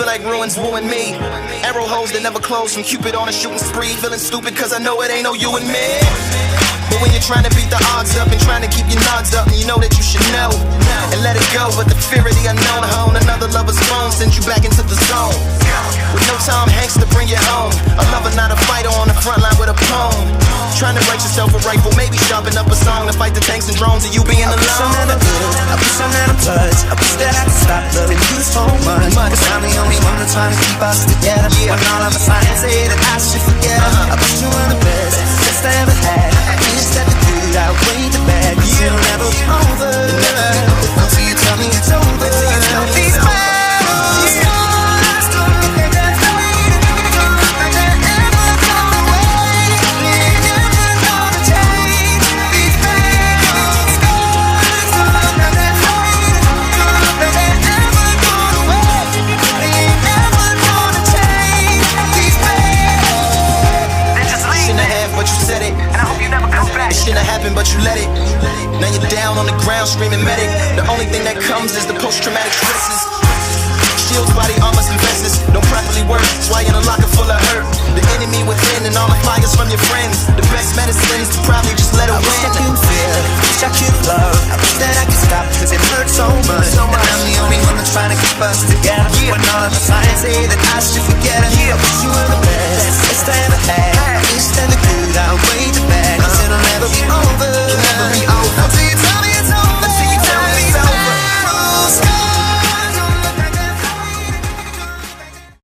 like ruins wooing me. Arrow holes that never close from Cupid on a shooting spree. Feeling stupid cause I know it ain't no you and me. But when you're trying to beat the odds up and trying to keep your nods up, and you know that you should know and let it go, but the fear of the unknown hone another lover's phone sends you back into the zone. With no Tom Hanks to bring you home, a lover not a fighter on the front line with a poem. Trying to write yourself a rifle, maybe sharpen up a song to fight the tanks and drones of you being alone. I wish I had a touch. I wish that I could stop loving you so much. Cause I'm the only one that's trying to keep us together. When all of us signs say that I should forget her. I wish you were the best I ever had. I wish that the good outweighed the bad. Cause it'll never be over until you tell me it's over. These battles shouldn't have happened, but you let it. Now you're down on the ground screaming medic. The only thing that comes is the post-traumatic stresses. Shields, body armors, and vests don't properly work. That's why you're in a locker full of hurt. The enemy within and all the fires from your friends. The best medicine is to probably just let it win. I wish I could feel, wish I could love. I wish that I could stop cause it hurts so much. And I'm the only one that's trying to keep us together. When all of the signs say that I should forget her. I wish you were the